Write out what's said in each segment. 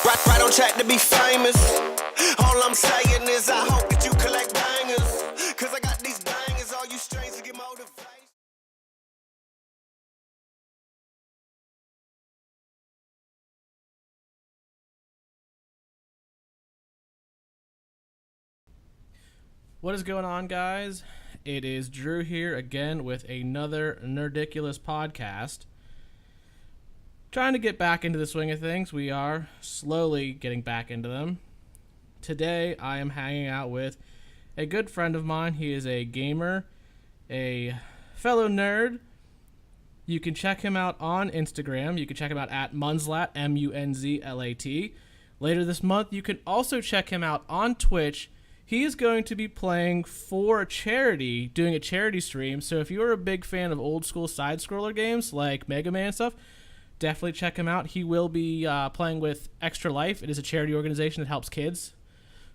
Right on track to be famous. All I'm saying is I hope that you collect bangers. Cause I got these bangers, all you strings to get motivation. What is going on, guys? It is Drew here again with another Nerdiculous podcast. Trying to get back into the swing of things. We are slowly getting back into them. Today, I am hanging out with a good friend of mine. He is a gamer, a fellow nerd. You can check him out on Instagram. You can check him out at Munzlat, Munzlat. Later this month, you can also check him out on Twitch. He is going to be playing for a charity, doing a charity stream. So if you're a big fan of old school side-scroller games like Mega Man and stuff, definitely check him out. He will be playing with Extra Life. It is a charity organization that helps kids.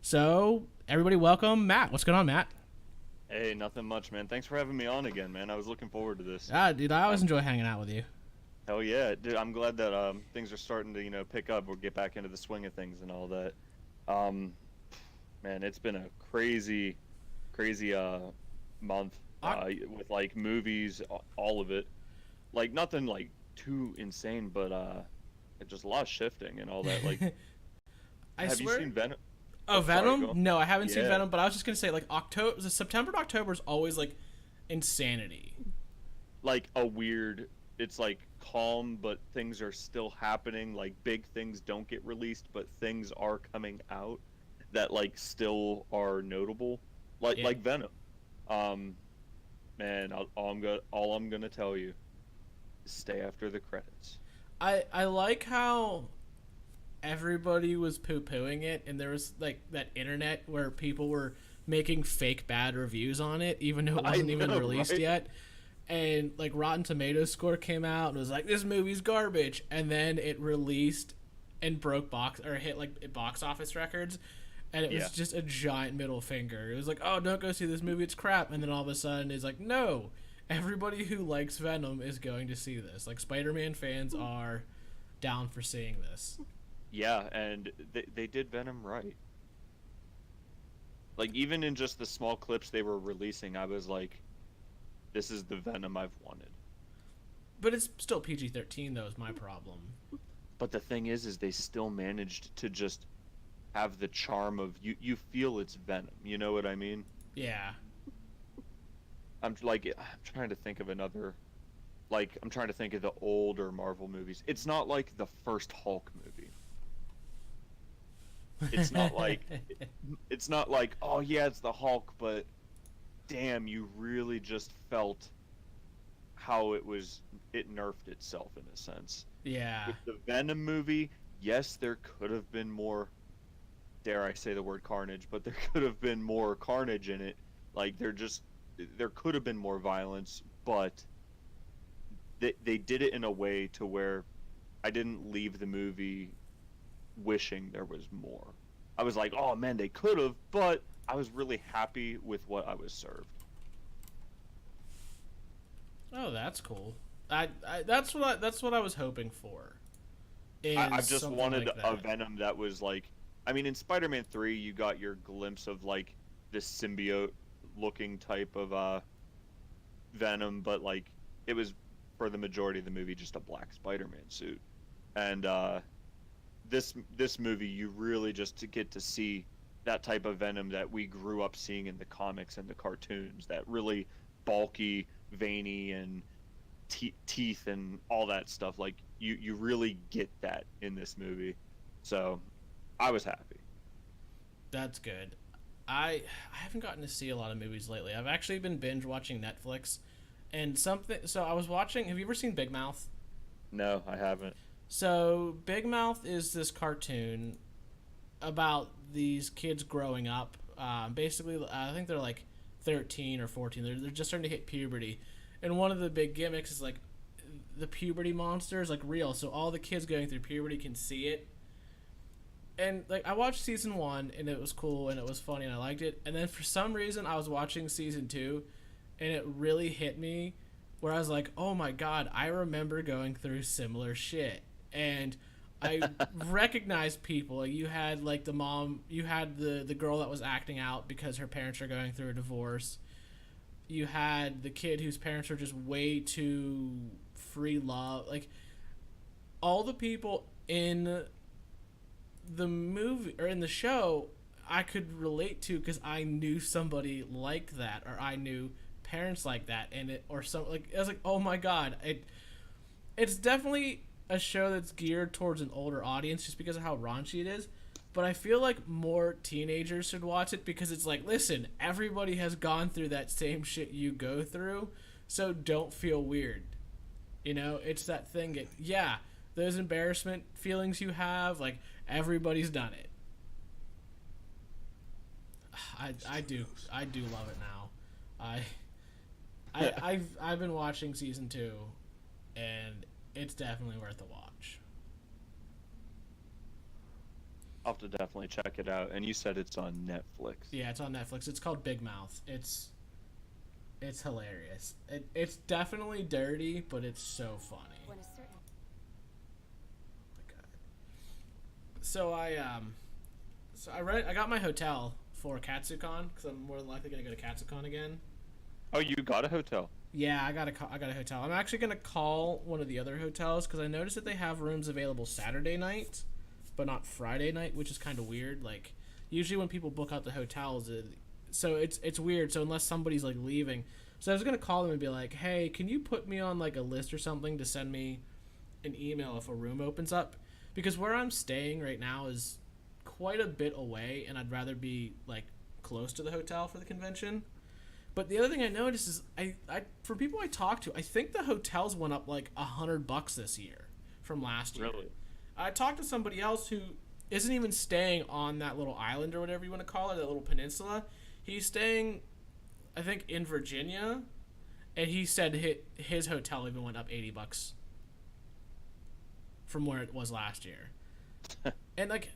So everybody welcome Matt. What's going on, Matt? Hey, nothing much, man. Thanks for having me on again, man. I was looking forward to this. Dude, I always enjoy hanging out with you. Hell yeah. Dude, I'm glad that things are starting to, pick up or get back into the swing of things and all that. Man, it's been a crazy month with like movies, all of it. Like nothing like too insane, but just a lot of shifting and all that. Like, have you seen Venom? Oh, Venom? No, I haven't seen Venom, but I was just gonna say like September to October is always like insanity. Like it's like calm, but things are still happening. Like big things don't get released, but things are coming out that like still are notable, like Venom. Man, all I'm gonna tell you is stay after the credits. I like how everybody was poo-pooing it, and there was like that internet where people were making fake bad reviews on it, even though it wasn't even released yet. And like Rotten Tomatoes score came out and was like, this movie's garbage, and then it released and hit like box office records. And it was just a giant middle finger. It was like, oh, don't go see this movie, it's crap. And then all of a sudden, it's like, no, everybody who likes Venom is going to see this. Like, Spider-Man fans are down for seeing this. Yeah, and they did Venom right. Like, even in just the small clips they were releasing, I was like, this is the Venom I've wanted. But it's still PG-13, though, is my problem. But the thing is they still managed to just have the charm of you feel it's Venom, you know what I mean? Yeah. I'm trying to think of another, like, I'm trying to think of the older Marvel movies. It's not like the first Hulk movie. It's not like oh yeah, it's the Hulk, but damn, you really just felt how it nerfed itself in a sense. Yeah. With the Venom movie, yes, there could have been more, dare I say the word carnage, but there could have been more carnage in it. Like, there could have been more violence, but they did it in a way to where I didn't leave the movie wishing there was more. I was like, oh man, they could have, but I was really happy with what I was served. Oh, that's cool. That's what I was hoping for. I just wanted a Venom that was like, I mean, in Spider-Man 3, you got your glimpse of like this symbiote-looking type of Venom, but like it was for the majority of the movie just a black Spider-Man suit. And this movie, you really just get to see that type of Venom that we grew up seeing in the comics and the cartoons. That really bulky, veiny, and teeth and all that stuff. Like you really get that in this movie. So I was happy. That's good. I haven't gotten to see a lot of movies lately. I've actually been binge watching Netflix, and so I was watching. Have you ever seen Big Mouth? No, I haven't. So Big Mouth is this cartoon about these kids growing up. Basically, I think they're like 13 or 14. They're just starting to hit puberty, and one of the big gimmicks is like the puberty monster is like real, so all the kids going through puberty can see it. And like I watched season 1 and it was cool and it was funny and I liked it, and then for some reason I was watching season 2 and it really hit me where I was like, oh my god, I remember going through similar shit. And I recognized people. Like, you had like the mom, you had the girl that was acting out because her parents are going through a divorce. You had the kid whose parents are just way too free love. Like, all the people in the movie or in the show I could relate to because I knew somebody like that, or I knew parents like that, and it or some like I was like, oh my god, it's definitely a show that's geared towards an older audience just because of how raunchy it is. But I feel like more teenagers should watch it because it's like, listen, everybody has gone through that same shit you go through, so don't feel weird. You know, it's that thing. Yeah, those embarrassment feelings you have, like, everybody's done it. I do love it now. I've been watching season 2, and it's definitely worth a watch. I'll have to definitely check it out. And you said it's on Netflix. Yeah, it's on Netflix. It's called Big Mouth. It's hilarious. It's definitely dirty, but it's so funny. Oh my god. So I got my hotel for KatsuCon because I'm more than likely gonna go to KatsuCon again. Oh, you got a hotel? Yeah, I got a hotel. I'm actually gonna call one of the other hotels because I noticed that they have rooms available Saturday night, but not Friday night, which is kind of weird. Like, usually when people book out the hotels, so it's weird. So unless somebody's like leaving, so I was gonna call them and be like, hey, can you put me on like a list or something to send me an email if a room opens up? Because where I'm staying right now is quite a bit away, and I'd rather be like close to the hotel for the convention. But the other thing I noticed is I for people I talked to, I think the hotels went up like $100 this year from last year. Really? I talked to somebody else who isn't even staying on that little island or whatever you want to call it, that little peninsula. He's staying, I think, in Virginia, and he said his hotel even went up $80 from where it was last year. And like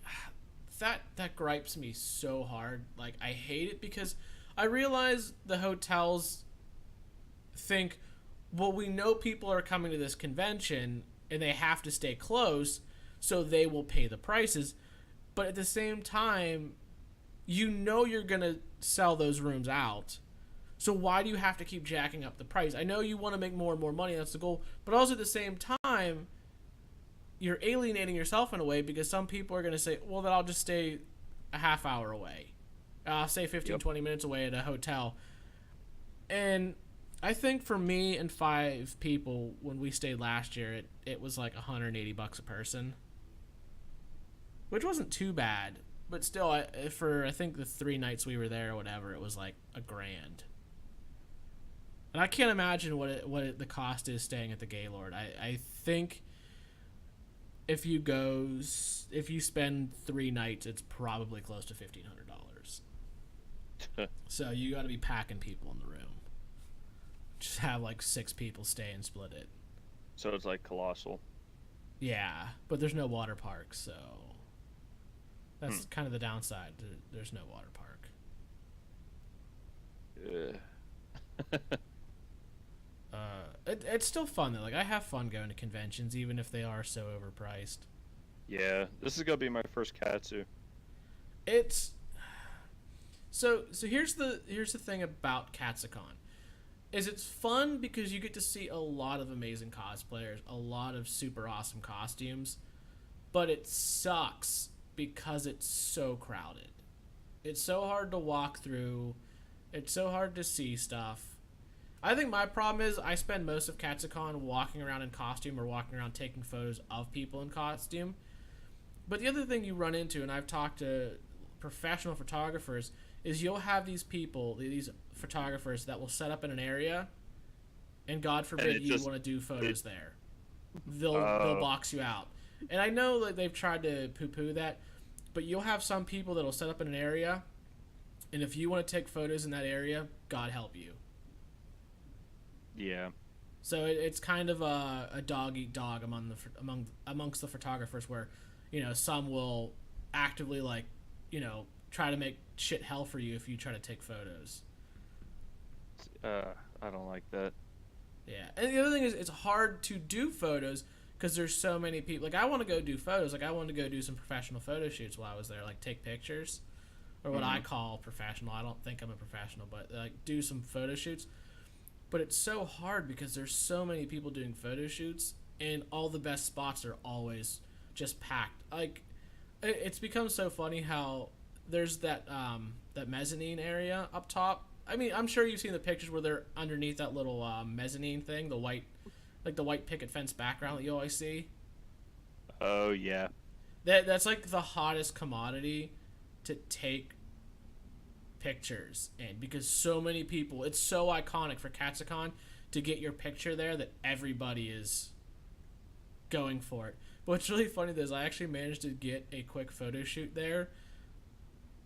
that gripes me so hard. Like, I hate it because I realize the hotels think, well, we know people are coming to this convention and they have to stay close, so they will pay the prices. But at the same time, you know you're going to sell those rooms out. So why do you have to keep jacking up the price? I know you want to make more and more money, that's the goal. But also at the same time, you're alienating yourself in a way because some people are going to say, well, then I'll just stay a half hour away. I'll stay 15, 20 minutes away at a hotel. And I think for me and 5 people, when we stayed last year, it was like $180 a person. Which wasn't too bad. But still, I think the 3 nights we were there or whatever, it was like $1,000. And I can't imagine what the cost is staying at the Gaylord. I think if you spend 3 nights, it's probably close to $1,500. So you got to be packing people in the room. Just have like 6 people stay and split it. So it's like Colossal. Yeah, but there's no water park, so that's kind of the downside. There's no water park. It's still fun though. Like, I have fun going to conventions, even if they are so overpriced. Yeah, this is gonna be my first Katsu. It's so here's the thing about KatsuCon. Is it's fun because you get to see a lot of amazing cosplayers, a lot of super awesome costumes, but it sucks because it's so crowded. It's so hard to walk through. It's so hard to see stuff. I think my problem is I spend most of KatsuCon walking around in costume or walking around taking photos of people in costume. But the other thing you run into, and I've talked to professional photographers, is you'll have these people, these photographers that will set up in an area, and God forbid you want to do photos there. They'll box you out. And I know that they've tried to poo-poo that, but you'll have some people that'll set up in an area, and if you want to take photos in that area, God help you. Yeah. So it's kind of a dog eat dog amongst the photographers, where, you know, some will actively, like, you know, try to make shit hell for you if you try to take photos. I don't like that. Yeah, and the other thing is it's hard to do photos because there's so many people. Like, I want to go do photos. Like, I wanted to go do some professional photo shoots while I was there, like take pictures, or what I call professional. I don't think I'm a professional, but like do some photo shoots. But it's so hard because there's so many people doing photo shoots, and all the best spots are always just packed. Like, it's become so funny how there's that that mezzanine area up top. I mean, I'm sure you've seen the pictures where they're underneath that little mezzanine thing, the white picket fence background that you always see. Oh yeah. That's like the hottest commodity to take pictures in, because so many people, it's so iconic for Katsucon to get your picture there that everybody is going for it. But what's really funny is I actually managed to get a quick photo shoot there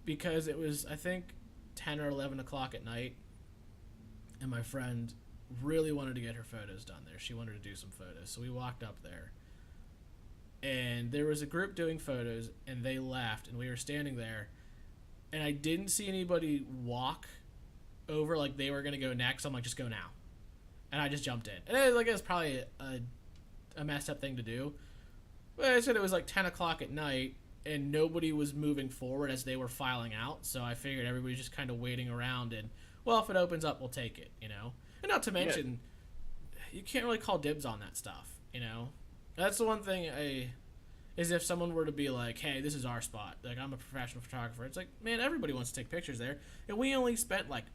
because it was, I think, 10 or 11 o'clock at night, and my friend really wanted to get her photos done there. She wanted to do some photos, so we walked up there, and there was a group doing photos, and they left, and we were standing there, and I didn't see anybody walk over like they were going to go next. I'm like, just go now. And I just jumped in. And it was probably a messed up thing to do. But I said it was like 10 o'clock at night, and nobody was moving forward as they were filing out. So I figured everybody's just kind of waiting around, and, well, if it opens up, we'll take it, you know? And not to mention, you can't really call dibs on that stuff, you know? That's the one thing is if someone were to be like, hey, this is our spot. Like, I'm a professional photographer. It's like, man, everybody wants to take pictures there. And we only spent, like,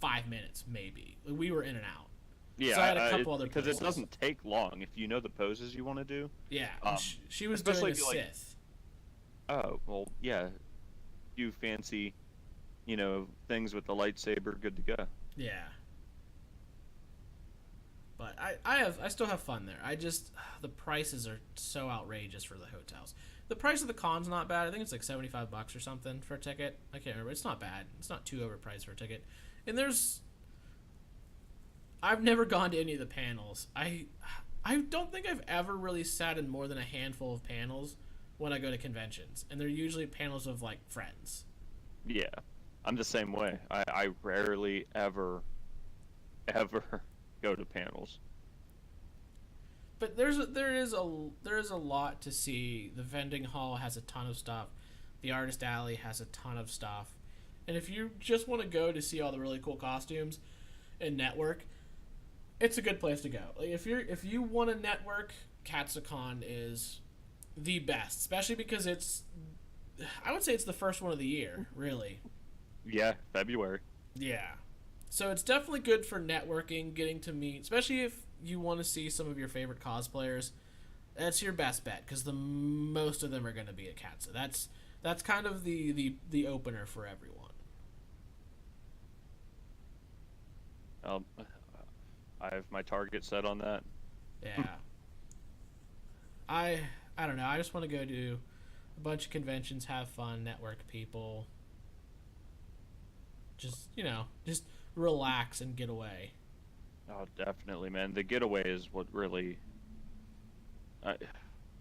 5 minutes, maybe. Like, we were in and out. Yeah, so I had a couple other because poses. it doesn't take long if you know the poses you want to do. Yeah, she was doing a Sith. Oh, well, yeah. You fancy, you know, things with the lightsaber, good to go. Yeah. But I still have fun there. The prices are so outrageous for the hotels. The price of the con's not bad. I think it's like $75 or something for a ticket. I can't remember. It's not bad. It's not too overpriced for a ticket. And I've never gone to any of the panels. I don't think I've ever really sat in more than a handful of panels when I go to conventions. And they're usually panels of, like, friends. Yeah. I'm the same way. I rarely ever go to panels. But there is a lot to see. The vending hall has a ton of stuff. The artist alley has a ton of stuff. And if you just want to go to see all the really cool costumes and network, it's a good place to go. Like, if you want to network, Katsucon is the best, especially because I would say it's the first one of the year, really. Yeah, February. Yeah. So it's definitely good for networking, getting to meet, especially if you want to see some of your favorite cosplayers. That's your best bet, because the most of them are going to be at Katsu. That's kind of the opener for everyone. I have my target set on that. Yeah. I don't know. I just want to go to a bunch of conventions, have fun, network people. Just relax and get away. Oh, definitely, man. The getaway is what really...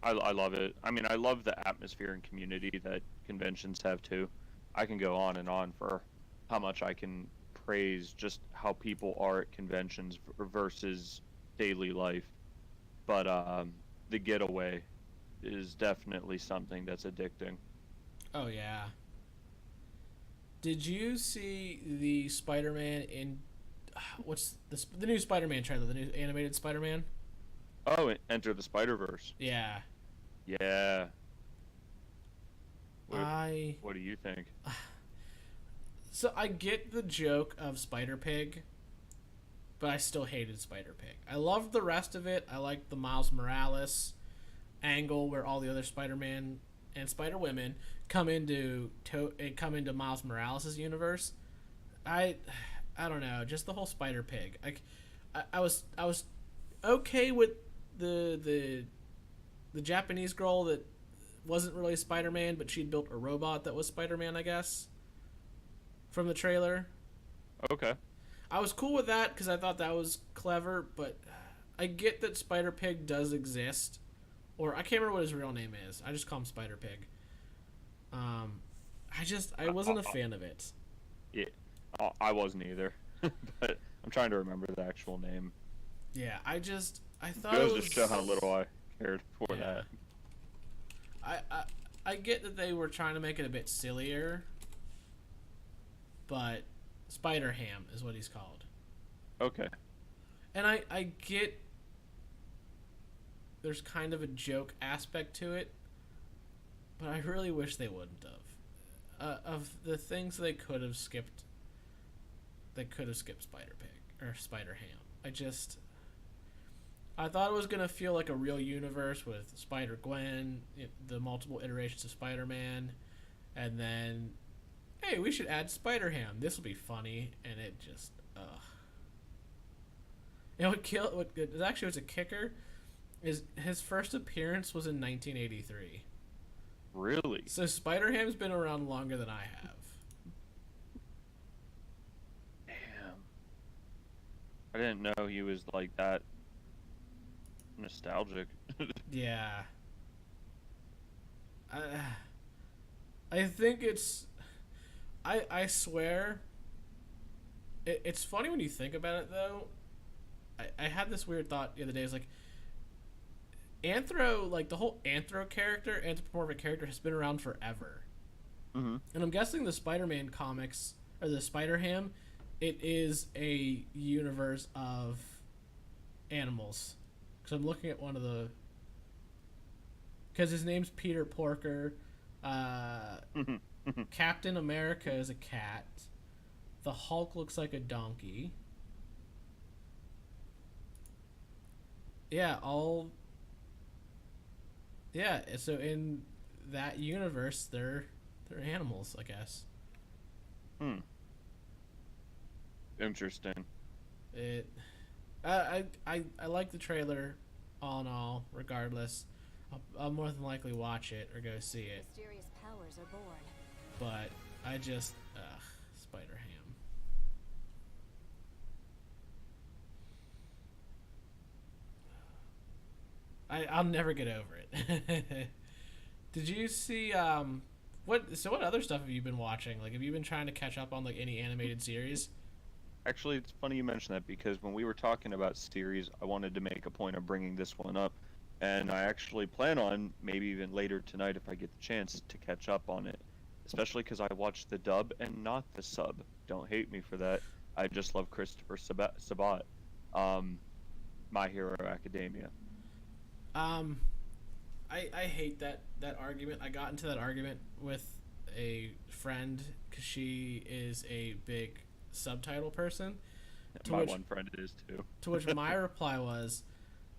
I love it. I mean, I love the atmosphere and community that conventions have, too. I can go on and on for how much I can praise just how people are at conventions versus daily life. But the getaway is definitely something that's addicting. Oh, yeah. Did you see the Spider-Man in... What's the new Spider-Man trailer? The new animated Spider-Man? Oh, Enter the Spider-Verse. Yeah. Yeah. What do you think? So I get the joke of Spider-Pig, but I still hated Spider-Pig. I loved the rest of it. I liked the Miles Morales angle where all the other Spider-Man and Spider-Women come into Miles Morales' universe. I don't know, just the whole Spider-Pig. I was okay with the Japanese girl that wasn't really Spider-Man, but she'd built a robot that was Spider-Man, I guess, from the trailer. Okay. I was cool with that because I thought that was clever, but I get that Spider-Pig does exist. Or I can't remember what his real name is. I just call him Spider-Pig. I wasn't a fan of it. Yeah, I wasn't either. But I'm trying to remember the actual name. Yeah, I thought it goes to show how little I cared for that. I get that they were trying to make it a bit sillier, but Spider-Ham is what he's called. Okay. And I get there's kind of a joke aspect to it, but I really wish they wouldn't have. Of the things they could have skipped Spider-Pig or Spider-Ham. I thought it was going to feel like a real universe with Spider-Gwen, the multiple iterations of Spider-Man, and then, hey, we should add Spider-Ham. This will be funny, and it just, what actually was a kicker is his first appearance was in 1983. Really? So Spider-Ham's been around longer than I have. Damn. I didn't know he was like that nostalgic. Yeah. I think it's... I swear... It's funny when you think about it, though. I had this weird thought the other day. It's like... the whole anthropomorphic character has been around forever. Mm-hmm. And I'm guessing the Spider-Man comics, or the Spider-Ham, it is a universe of animals. Because I'm looking at one of the... Because his name's Peter Porker. Captain America is a cat. The Hulk looks like a donkey. Yeah, Yeah, so in that universe, they're animals, I guess. Interesting. I like the trailer, all in all. Regardless, I'll more than likely watch it or go see it. Mysterious powers are born. But I just, Spider-Ham. I'll never get over it. Did you see what other stuff have you been watching? Like, have you been trying to catch up on like any animated series? Actually, it's funny you mention that because when we were talking about series, I wanted to make a point of bringing this one up, and I actually plan on maybe even later tonight if I get the chance to catch up on it, especially because I watched the dub and not the sub. Don't hate me for that. I just love Christopher Sabat. My Hero Academia. I hate that argument. I got into that argument with a friend because she is a big subtitle person. One friend is too. To which my reply was,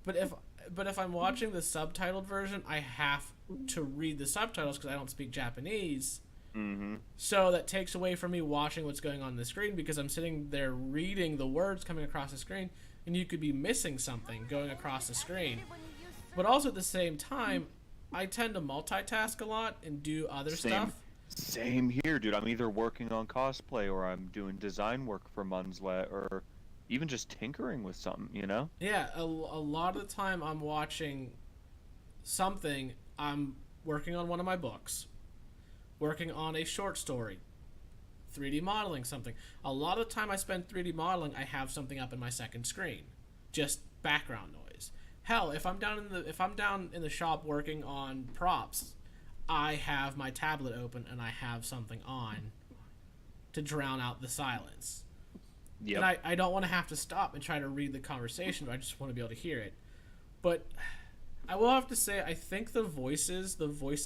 but if I'm watching the subtitled version, I have to read the subtitles because I don't speak Japanese. Mm-hmm. So that takes away from me watching what's going on the screen because I'm sitting there reading the words coming across the screen, and you could be missing something going across the screen. But also at the same time, I tend to multitask a lot and do other stuff. Same here, dude. I'm either working on cosplay or I'm doing design work for Munslet or even just tinkering with something, you know? Yeah, a lot of the time I'm watching something. I'm working on one of my books, working on a short story, 3D modeling something. A lot of the time I spend 3D modeling, I have something up in my second screen, just background noise. Hell, if I'm down in the shop working on props, I have my tablet open and I have something on to drown out the silence. Yep. And I don't want to have to stop and try to read the conversation, but I just want to be able to hear it. But I will have to say, I think the voice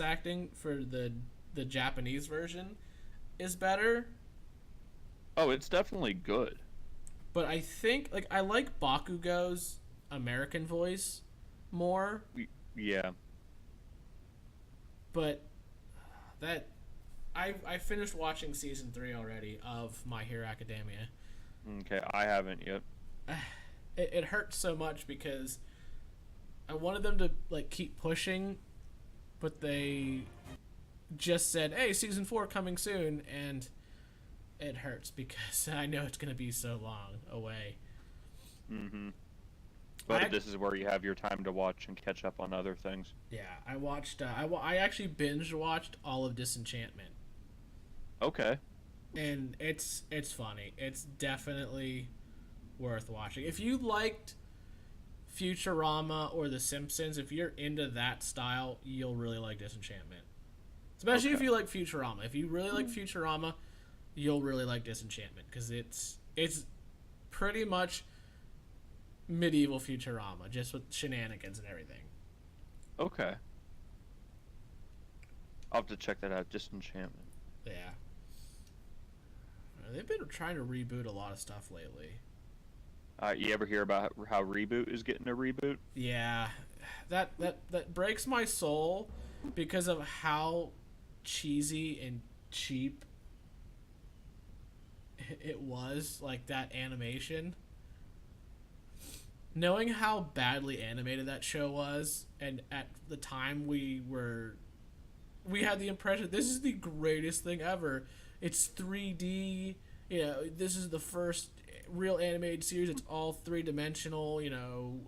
acting for the Japanese version is better. Oh, it's definitely good. But I think, like, I like Bakugo's American voice more. Yeah. But that I finished watching season 3 already of My Hero Academia. Okay, I haven't yet. It hurts so much because I wanted them to like keep pushing, but they just said, "Hey, season 4 coming soon," and it hurts because I know it's gonna be so long away. Mm-hmm. But this is where you have your time to watch and catch up on other things. Yeah, I watched. I actually binge watched all of Disenchantment. Okay. And it's funny. It's definitely worth watching. If you liked Futurama or The Simpsons, if you're into that style, you'll really like Disenchantment. Especially if you like Futurama. If you really like Futurama, you'll really like Disenchantment, because it's pretty much medieval Futurama, just with shenanigans and everything. Okay. I'll have to check that out. Disenchantment. Yeah. They've been trying to reboot a lot of stuff lately. You ever hear about how Reboot is getting a reboot? Yeah. That breaks my soul because of how cheesy and cheap it was, like that animation. Knowing how badly animated that show was, and at the time we had the impression this is the greatest thing ever. It's 3D, you know, this is the first real animated series. It's all three-dimensional, you know,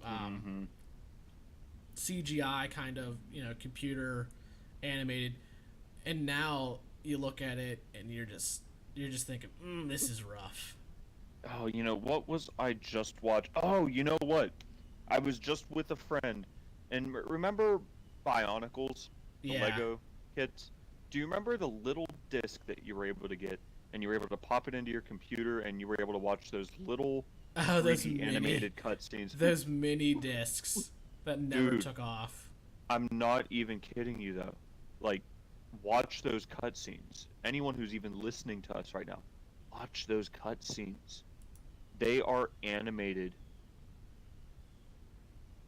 CGI kind of, you know, computer animated. And now you look at it and you're just thinking, this is rough. Oh, you know, what was I just watched? Oh, you know what? I was just with a friend, and remember Bionicles, the Lego kits? Do you remember the little disc that you were able to get, and you were able to pop it into your computer, and you were able to watch those little 3D animated cutscenes? Those mini discs that never took off. I'm not even kidding you, though. Like, watch those cutscenes. Anyone who's even listening to us right now, watch those cutscenes. They are animated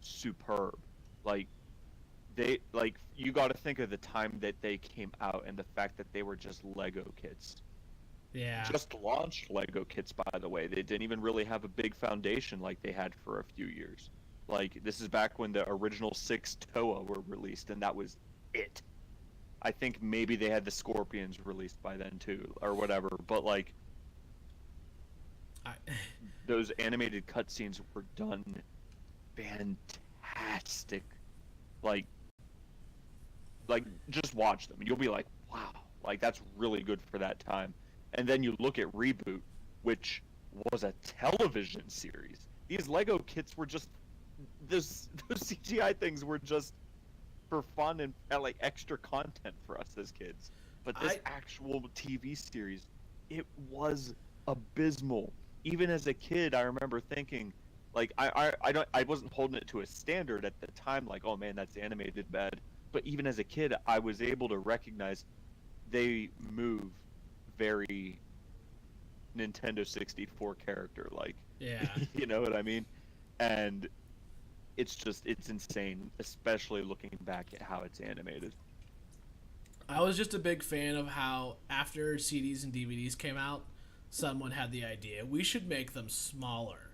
superb. Like, you got to think of the time that they came out and the fact that they were just Lego kits. Yeah. Just launched Lego kits, by the way. They didn't even really have a big foundation like they had for a few years. Like, this is back when the original 6 Toa were released, and that was it. I think maybe they had the Scorpions released by then too, or whatever. But like, those animated cutscenes were done fantastic. Like just watch them. You'll be like, wow, like that's really good for that time. And then you look at Reboot, which was a television series. These Lego kits were just those CGI things were just for fun and like extra content for us as kids. But this actual TV series, it was abysmal. Even as a kid, I remember thinking, like, I wasn't holding it to a standard at the time, like, oh man, that's animated bad. But even as a kid, I was able to recognize they move very Nintendo 64 character like. Yeah. You know what I mean? And it's insane, especially looking back at how it's animated. I was just a big fan of how after CDs and DVDs came out, someone had the idea, we should make them smaller.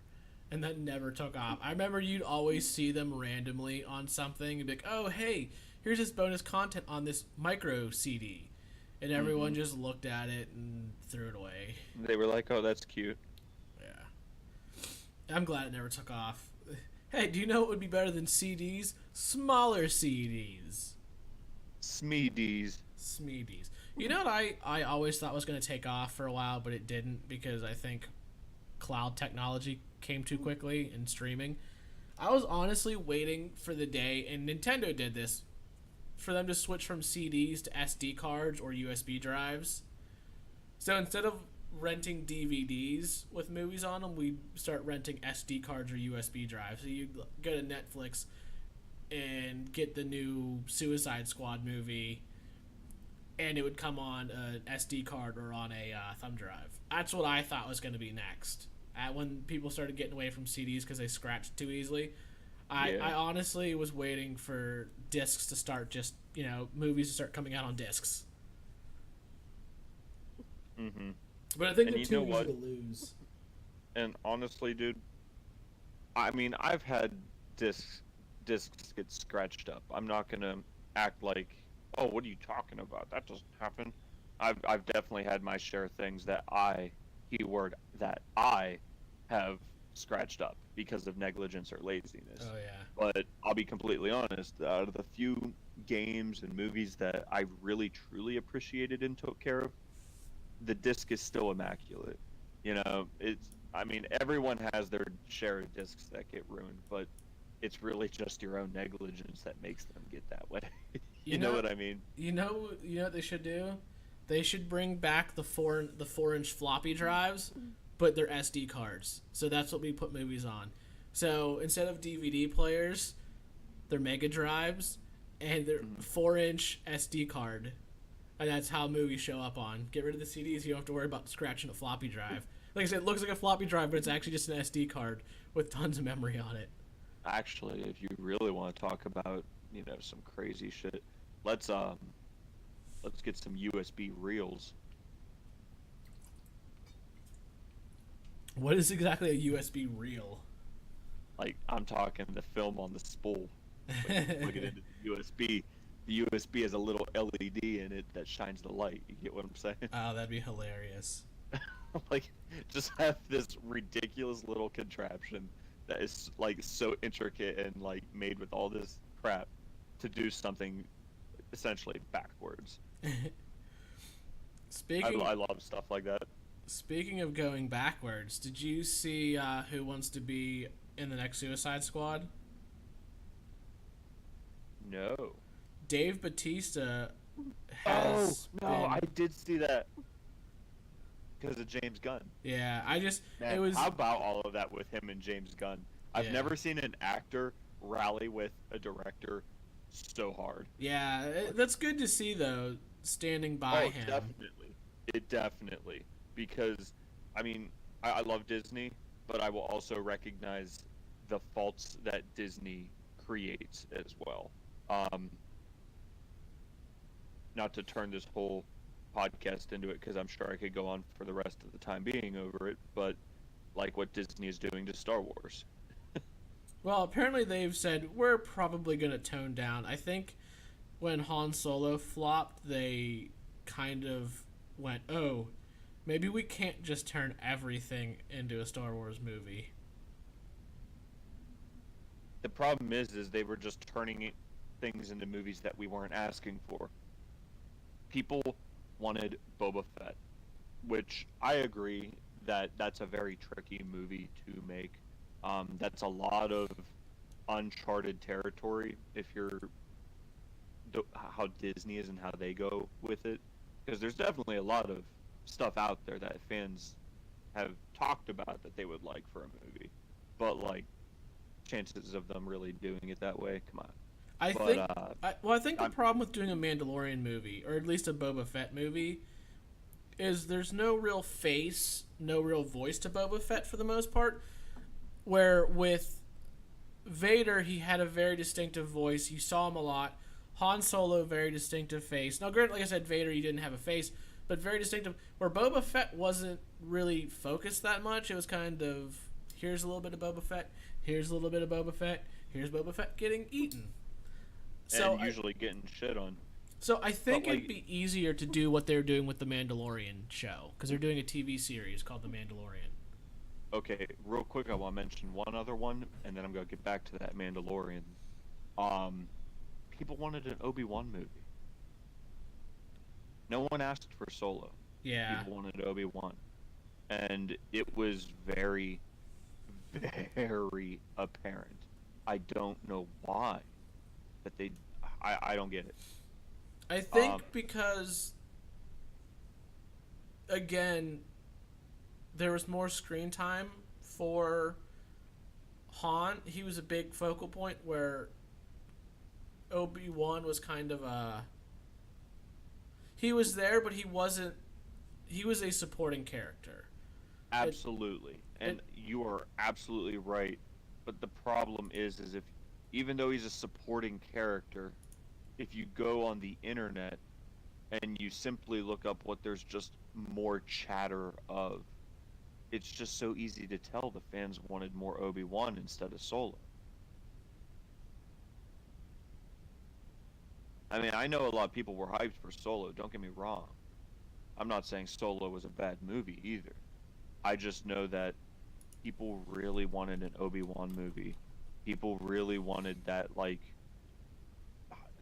And that never took off. I remember you'd always see them randomly on something and be like, oh, hey, here's this bonus content on this micro CD. And everyone just looked at it and threw it away. They were like, oh, that's cute. Yeah. I'm glad it never took off. Hey, do you know what would be better than CDs? Smaller CDs. Smeedies. You know what I always thought was going to take off for a while, but it didn't, because I think cloud technology came too quickly in streaming. I was honestly waiting for the day, and Nintendo did this, for them to switch from CDs to SD cards or USB drives. So instead of renting DVDs with movies on them, we start renting SD cards or USB drives. So you go to Netflix and get the new Suicide Squad movie, and it would come on an SD card or on a thumb drive. That's what I thought was going to be next. When people started getting away from CDs because they scratched too easily, I honestly was waiting for discs to start movies to start coming out on discs. Mm-hmm. But I think they're too easy to lose. And honestly, dude, I mean, I've had discs get scratched up. I'm not gonna act like, oh, what are you talking about? That doesn't happen. I've definitely had my share of things that I have scratched up because of negligence or laziness. Oh yeah. But I'll be completely honest, out of the few games and movies that I really truly appreciated and took care of, the disc is still immaculate. You know, everyone has their share of discs that get ruined, but it's really just your own negligence that makes them get that way. You know what I mean? You know what they should do? They should bring back the 4-inch floppy drives, but they're SD cards. So that's what we put movies on. So instead of DVD players, they're Mega Drives, and they're 4-inch SD card, and that's how movies show up on. Get rid of the CDs, you don't have to worry about scratching a floppy drive. Like I said, it looks like a floppy drive, but it's actually just an SD card with tons of memory on it. Actually, if you really want to talk about, some crazy shit, let's get some USB reels. What is exactly a USB reel? Like, I'm talking the film on the spool. Plug it into the USB. The USB has a little LED in it that shines the light. You get what I'm saying? Oh, that'd be hilarious. Like, just have this ridiculous little contraption that is, like, so intricate and, like, made with all this crap to do something essentially backwards. I love stuff like that. Speaking of going backwards, did you see who wants to be in the next Suicide Squad? No. Dave Bautista has I did see that because of James Gunn. Yeah, Man, how about all of that with him and James Gunn? I've never seen an actor rally with a director so hard. Yeah, that's good to see though, standing by him. Definitely. Because, I mean, I love Disney, but I will also recognize the faults that Disney creates as well. Not to turn this whole podcast into it, because I'm sure I could go on for the rest of the time being over it, but like what Disney is doing to Star Wars. Well, apparently they've said we're probably going to tone down. I think when Han Solo flopped, they kind of went, oh, maybe we can't just turn everything into a Star Wars movie. The problem is they were just turning things into movies that we weren't asking for. People wanted Boba Fett, which I agree that that's a very tricky movie to make. That's a lot of uncharted territory if you're how Disney is and how they go with it, because there's definitely a lot of stuff out there that fans have talked about that they would like for a movie, but like chances of them really doing it that way, come on. I think the problem with doing a Mandalorian movie, or at least a Boba Fett movie, is there's no real face, no real voice to Boba Fett for the most part. Where with Vader, he had a very distinctive voice. You saw him a lot. Han Solo, very distinctive face. Now, granted, like I said, Vader, he didn't have a face, but very distinctive. Where Boba Fett wasn't really focused that much. It was kind of, here's a little bit of Boba Fett, here's a little bit of Boba Fett, here's Boba Fett getting eaten. And usually getting shit on. So I think it'd be easier to do what they're doing with the Mandalorian show, because they're doing a TV series called The Mandalorian. Okay, real quick, I want to mention one other one, and then I'm going to get back to that Mandalorian. People wanted an Obi-Wan movie. No one asked for Solo. Yeah. People wanted Obi-Wan. And it was very, very apparent. I don't know why. That I don't get it. I think because, again, there was more screen time for Han. He was a big focal point, where Obi-Wan was kind of he was there, but he wasn't. He was a supporting character. Absolutely. And you are absolutely right. But the problem is if, even though he's a supporting character, if you go on the internet and you simply look up what there's just more chatter of, it's just so easy to tell the fans wanted more Obi-Wan instead of Solo. I mean, I know a lot of people were hyped for Solo, don't get me wrong. I'm not saying Solo was a bad movie either. I just know that people really wanted an Obi-Wan movie. People really wanted that, like,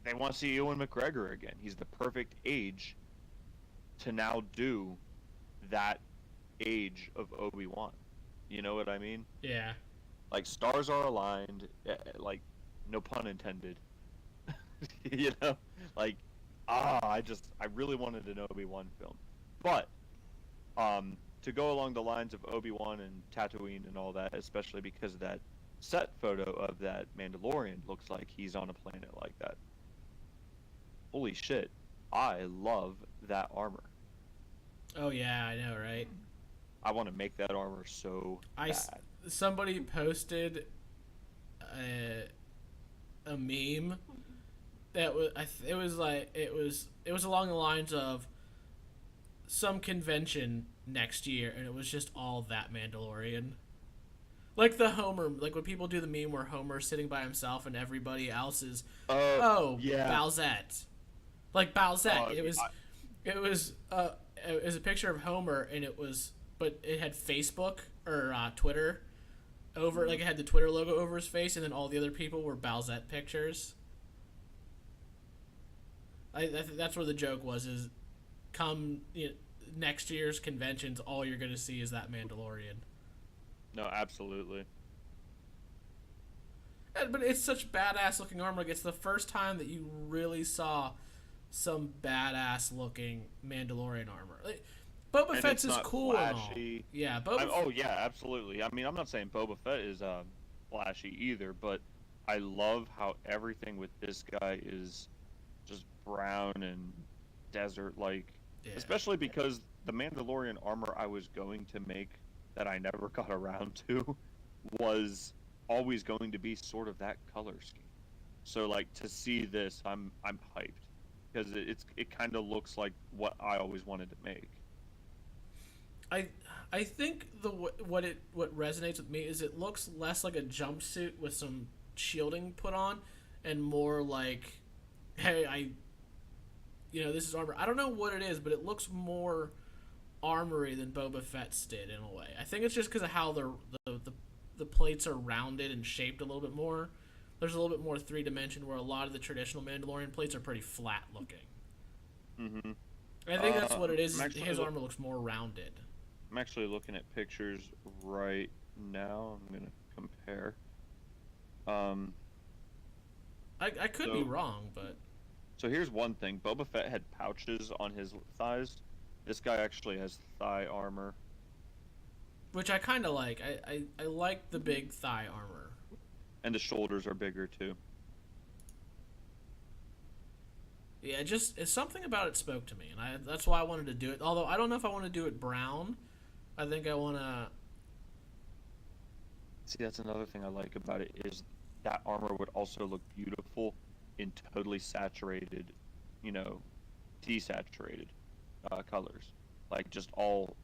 they want to see Ewan McGregor again. He's the perfect age to now do that age of Obi-Wan. You know what I mean? Yeah. Like stars are aligned, like no pun intended. You know, like I really wanted an Obi-Wan film, but to go along the lines of Obi-Wan and Tatooine and all that, especially because of that set photo of that Mandalorian, looks like he's on a planet like that. Holy shit, I love that armor. Oh yeah, I know, right? I want to make that armor so bad. Somebody posted a meme that was it was along the lines of some convention next year, and it was just all that Mandalorian. Like the Homer, like when people do the meme where Homer's sitting by himself and everybody else is, yeah, Bowsette. Like Bowsette. It was a picture of Homer, and but it had Facebook or Twitter over, like it had the Twitter logo over his face, and then all the other people were Bowsette pictures. I think that's where the joke was, is come next year's conventions, all you're going to see is that Mandalorian. No, absolutely. But it's such badass looking armor. Like, it's the first time that you really saw some badass looking Mandalorian armor. Like, Boba Fett's is cool flashy. And all. Yeah, oh yeah, absolutely. I mean, I'm not saying Boba Fett is flashy either, but I love how everything with this guy is just brown and desert-like. Yeah. Especially because the Mandalorian armor I was going to make that I never got around to was always going to be sort of that color scheme. So like to see this, I'm hyped because it kind of looks like what I always wanted to make. I think what resonates with me is it looks less like a jumpsuit with some shielding put on, and more like, hey, this is armor. I don't know what it is, but it looks more armory than Boba Fett's did in a way. I think it's just because of how the plates are rounded and shaped a little bit more. There's a little bit more three-dimension, where a lot of the traditional Mandalorian plates are pretty flat looking. Mm-hmm. I think that's what it is. His armor looks more rounded. I'm actually looking at pictures right now. I'm gonna compare. I could be wrong, but so here's one thing: Boba Fett had pouches on his thighs. This guy actually has thigh armor, which I kind of like. I like the big thigh armor, and the shoulders are bigger too. Yeah, it's something about it spoke to me, and that's why I wanted to do it. Although I don't know if I want to do it brown. I think I want to. See, that's another thing I like about it is that armor would also look beautiful in totally saturated, desaturated colors, like just all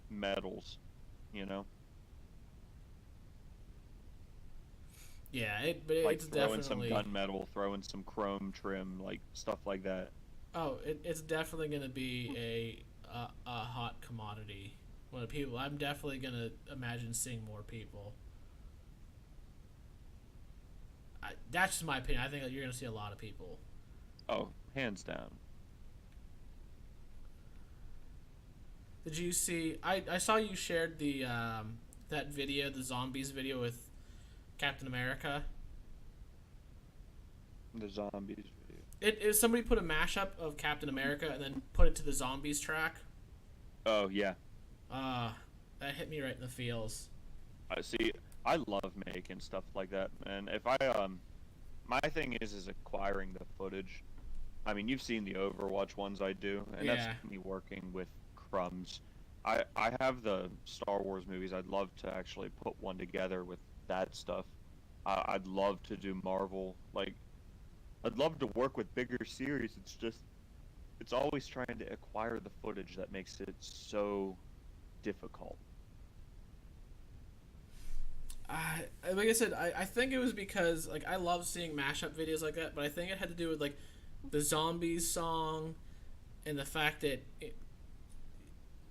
metals, Yeah, like it's throwing definitely some gunmetal, throwing some chrome trim, like stuff like that. Oh, it's definitely gonna be a hot commodity. When people, I'm definitely gonna imagine seeing more people. That's just my opinion. I think that you're gonna see a lot of people. Oh, hands down. Did you see? I saw you shared the that video, the zombies video with Captain America. The zombies video. It somebody put a mashup of Captain America and then put it to the zombies track. Oh yeah. That hit me right in the feels. See, I love making stuff like that, man. If I my thing is acquiring the footage. I mean, you've seen the Overwatch ones I do, and that's me working with crumbs. I have the Star Wars movies. I'd love to actually put one together with that stuff. I'd love to do Marvel. Like, I'd love to work with bigger series. It's always trying to acquire the footage that makes it so difficult. Like I said, I think it was because, like, I love seeing mashup videos like that, but I think it had to do with, like, the Zombies song and the fact that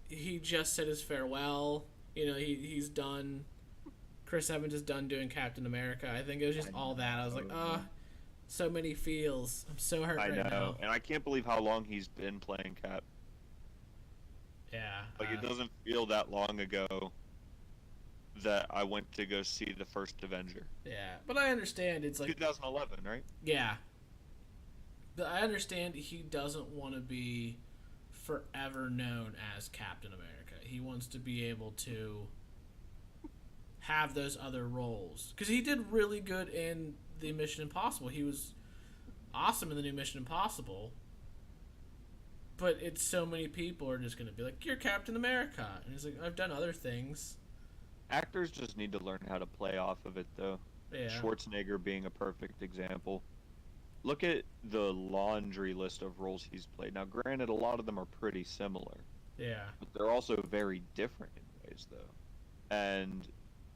he just said his farewell. He's done. Chris Evans is done doing Captain America. I think it was just all that. I was like, so many feels. I'm so hurt right now. I know, and I can't believe how long he's been playing Cap. Yeah. Like, it doesn't feel that long ago. that I went to go see the first Avenger. Yeah, but I understand it's like 2011, right? Yeah. But I understand he doesn't want to be forever known as Captain America. He wants to be able to have those other roles. Because he did really good in the Mission Impossible. He was awesome in the new Mission Impossible. But it's so many people are just going to be like, you're Captain America. And he's like, I've done other things. Actors just need to learn how to play off of it, though. Yeah. Schwarzenegger being a perfect example. Look at the laundry list of roles he's played. Now, granted, a lot of them are pretty similar. Yeah. But they're also very different in ways, though. And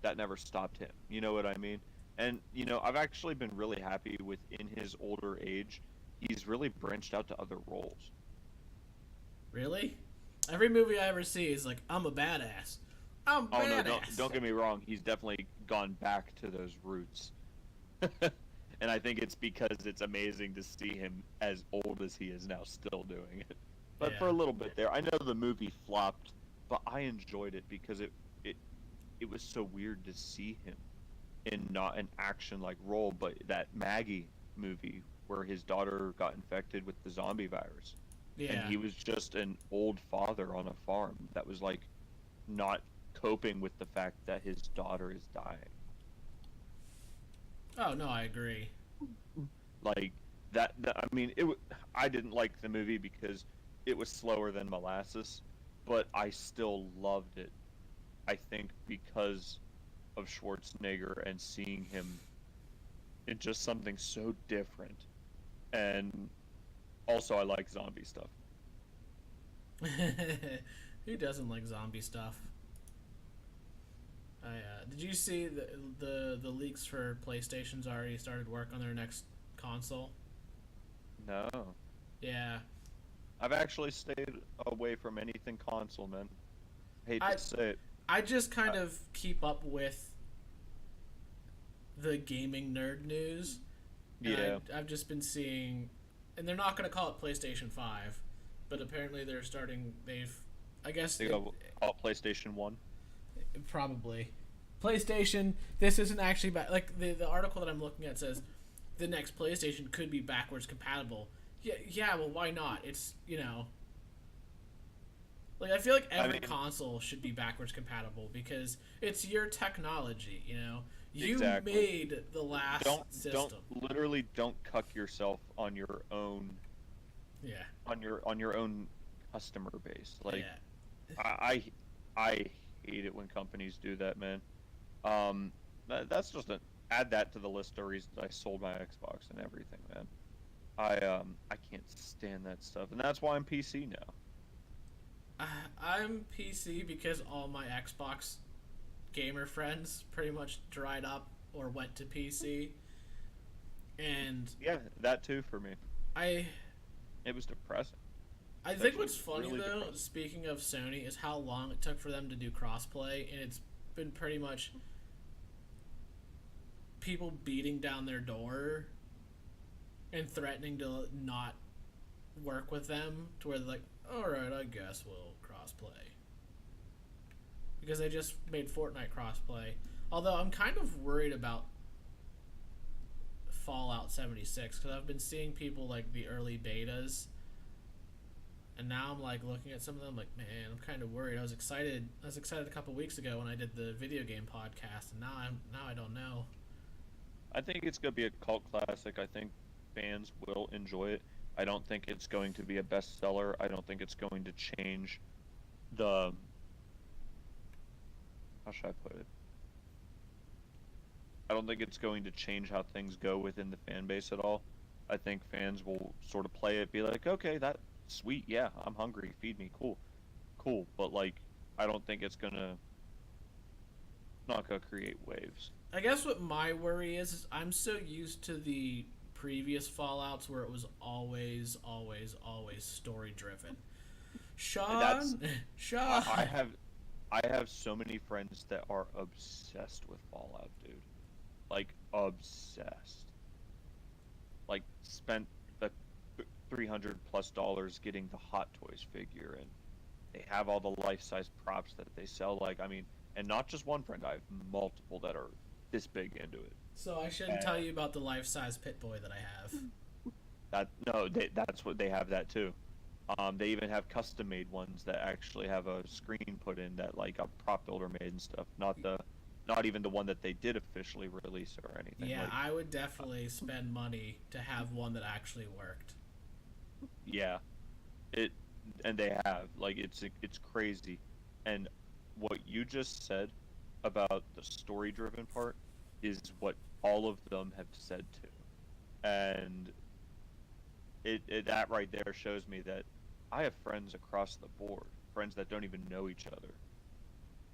that never stopped him. You know what I mean? And, you know, I've actually been really happy with, in his older age, he's really branched out to other roles. Really? Every movie I ever see is like, I'm a badass. I'm badass. Oh, no, don't get me wrong. He's definitely gone back to those roots. And I think it's because it's amazing to see him as old as he is now still doing it. But Yeah. for a little bit there, I know the movie flopped, but I enjoyed it because it was so weird to see him in not an action-like role, but that Maggie movie where his daughter got infected with the zombie virus. Yeah. And he was just an old father on a farm that was like not coping with the fact that his daughter is dying. Oh, no, I agree. Like that I mean, I didn't like the movie because it was slower than molasses, but I still loved it. I think because of Schwarzenegger and seeing him in just something so different. And also I like zombie stuff. Who doesn't like zombie stuff? Did you see the leaks for PlayStation's already started work on their next console? No. Yeah. I've actually stayed away from anything console, man. Hate to say it. I just kind of keep up with the gaming nerd news. Yeah. I've just been seeing, and they're not going to call it PlayStation 5, but apparently they're starting, I guess... They go call it PlayStation 1? Probably. PlayStation, this isn't actually like the article that I'm looking at says the next PlayStation could be backwards compatible. Yeah, well, why not? It's, you know, like I feel like every console should be backwards compatible because it's your technology, you know. You exactly. made the last system. Don't cuck yourself on your own. Yeah. On your own customer base. Like, yeah. I hate it when companies do that, man. That's just add that to the list of reasons I sold my Xbox and everything, man. I can't stand that stuff, and that's why I'm PC now. I'm PC because all my Xbox gamer friends pretty much dried up or went to PC, and yeah, that too for me. It was depressing. I think what's funny really though, depressing. Speaking of Sony, is how long it took for them to do crossplay, and it's been pretty much people beating down their door and threatening to not work with them to where they're like, alright, I guess we'll crossplay. Because they just made Fortnite crossplay. Although I'm kind of worried about Fallout 76 because I've been seeing people like the early betas, and now I'm like looking at some of them like, man, I'm kind of worried. I was excited a couple weeks ago when I did the video game podcast, and now I don't know. I think it's gonna be a cult classic. I think fans will enjoy it. I don't think it's going to be a bestseller. I don't think it's going to change the... How should I put it? I don't think it's going to change how things go within the fan base at all. I think fans will sort of play it, be like, okay, that's sweet, yeah, I'm hungry, feed me, cool. But, like, I don't think it's gonna create waves. I guess what my worry is I'm so used to the previous Fallouts where it was always story driven. Sean. I have so many friends that are obsessed with Fallout, dude. Like obsessed. Like spent the $300+ getting the Hot Toys figure, and they have all the life-size props that they sell. Like, I mean, and not just one friend. I have multiple that are this big into it. So I shouldn't tell you about the life-size pit boy that I have. That's what they have that too. They even have custom-made ones that actually have a screen put in that like a prop builder made and stuff. Not even the one that they did officially release or anything. Yeah, like, I would definitely spend money to have one that actually worked. Yeah, and they have like it's crazy, and what you just said about the story-driven part is what all of them have said too, and that right there shows me that I have friends across the board, friends that don't even know each other,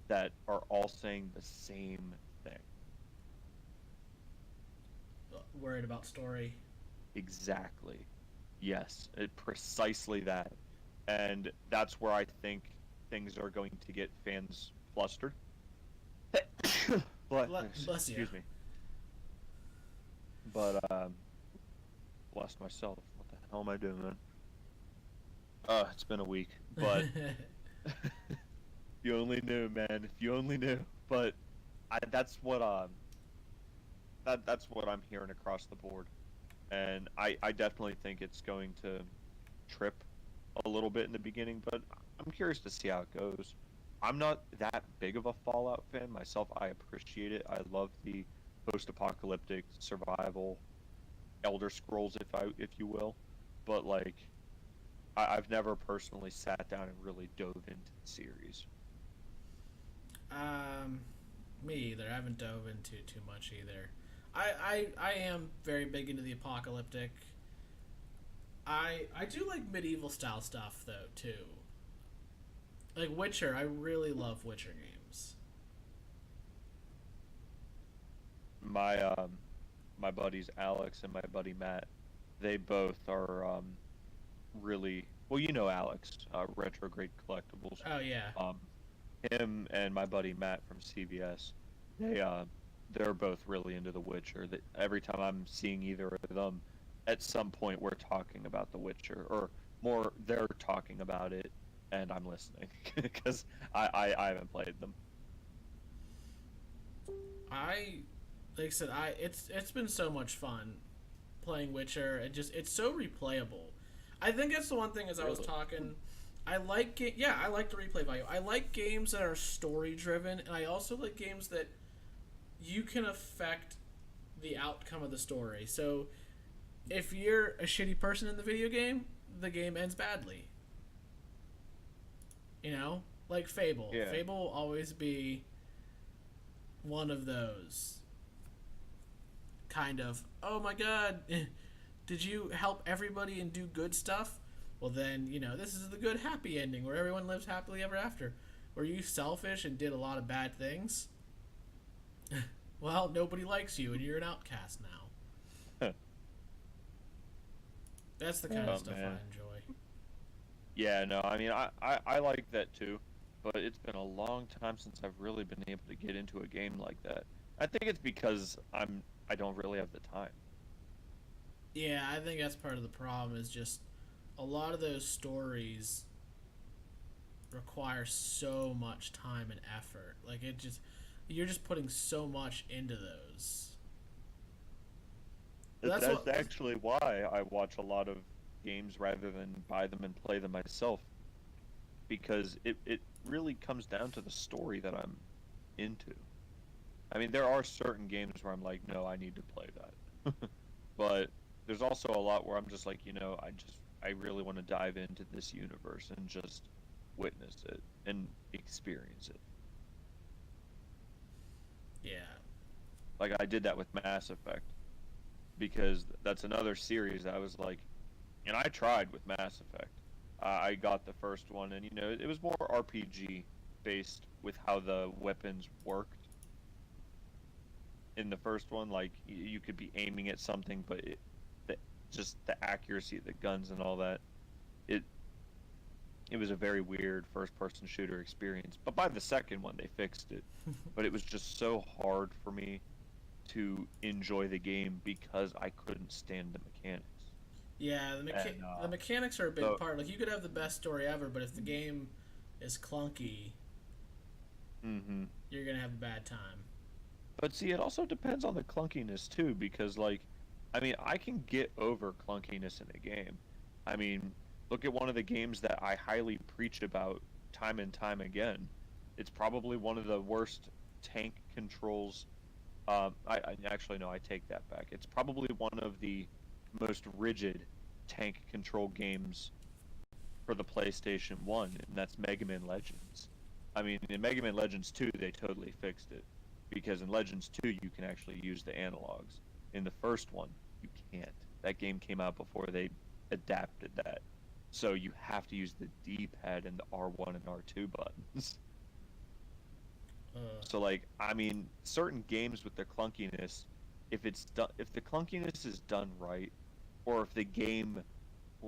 that are all saying the same thing. Worried about story. Exactly. Yes, precisely that. And that's where I think things are going to get fans flustered. Bless you. Excuse me. But, bless myself. What the hell am I doing, man? It's been a week, but you only knew, man. If you only knew. But that's what that's what I'm hearing across the board, and I definitely think it's going to trip a little bit in the beginning, but I'm curious to see how it goes. I'm not that big of a Fallout fan myself. I appreciate it. I love the post-apocalyptic survival, Elder Scrolls, if you will, but like I've never personally sat down and really dove into the series. Me either. I haven't dove into too much either. I am very big into the apocalyptic. I do like medieval style stuff though too. Like Witcher, I really love Witcher games. My buddies Alex and my buddy Matt, they both are really well. You know Alex, Retrograde Collectibles. Oh yeah. Him and my buddy Matt from CVS, they're both really into The Witcher. That every time I'm seeing either of them, at some point we're talking about The Witcher, or more, they're talking about it, and I'm listening because I haven't played them. Like I said, it's been so much fun playing Witcher. It's so replayable. I think that's the one thing as I was talking. I like the replay value. I like games that are story driven, and I also like games that you can affect the outcome of the story. So if you're a shitty person in the game ends badly. You know? Like Fable. Yeah. Fable will always be one of those kind of, oh my god, did you help everybody and do good stuff? Well then, this is the good happy ending where everyone lives happily ever after. Were you selfish and did a lot of bad things? Well, nobody likes you and you're an outcast now. That's the kind of stuff I enjoy. Yeah, no, I mean, I like that too, but it's been a long time since I've really been able to get into a game like that. I think it's because I don't really have the time. Yeah, I think that's part of the problem is just a lot of those stories require so much time and effort. Like you're just putting so much into those. That's actually why I watch a lot of games rather than buy them and play them myself, because it really comes down to the story that I'm into. I mean, there are certain games where I'm like, no, I need to play that. But there's also a lot where I'm just like, I really want to dive into this universe and just witness it and experience it. Yeah. Like I did that with Mass Effect, because that's another series that I was like, and I tried with Mass Effect. I got the first one, and it was more RPG based with how the weapons worked. In the first one, like you could be aiming at something, but just the accuracy of the guns and all that, it was a very weird first-person shooter experience. But by the second one, they fixed it. But it was just so hard for me to enjoy the game because I couldn't stand the mechanics. Yeah, the mechanics are a big part. Like, you could have the best story ever, but if the game is clunky, you're gonna have a bad time. But see, it also depends on the clunkiness too, because like, I mean, I can get over clunkiness in a game. I mean, look at one of the games that I highly preach about time and time again. It's probably one of the worst tank controls. I actually no, I take that back. It's probably one of the most rigid tank control games for the PlayStation 1, and that's Mega Man Legends. I mean, in Mega Man Legends 2, they totally fixed it. Because in Legends 2, you can actually use the analogs. In the first one, you can't. That game came out before they adapted that. So you have to use the D-pad and the R1 and R2 buttons. So, like, I mean, certain games with the clunkiness, if the clunkiness is done right, or if the game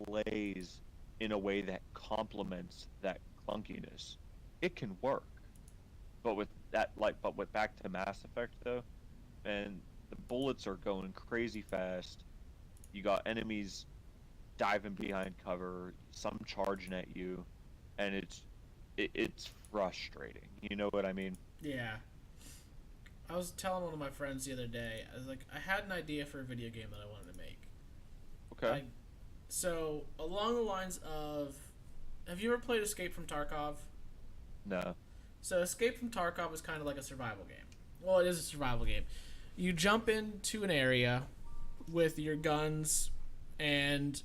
plays in a way that complements that clunkiness, it can work. But with back to Mass Effect though, and the bullets are going crazy fast. You got enemies diving behind cover, some charging at you, and it's frustrating. You know what I mean? Yeah. I was telling one of my friends the other day, I was like, I had an idea for a video game that I wanted to make. Okay. So, along the lines of, have you ever played Escape from Tarkov? No. So, Escape from Tarkov is kind of like a survival game. Well, it is a survival game. You jump into an area with your guns, and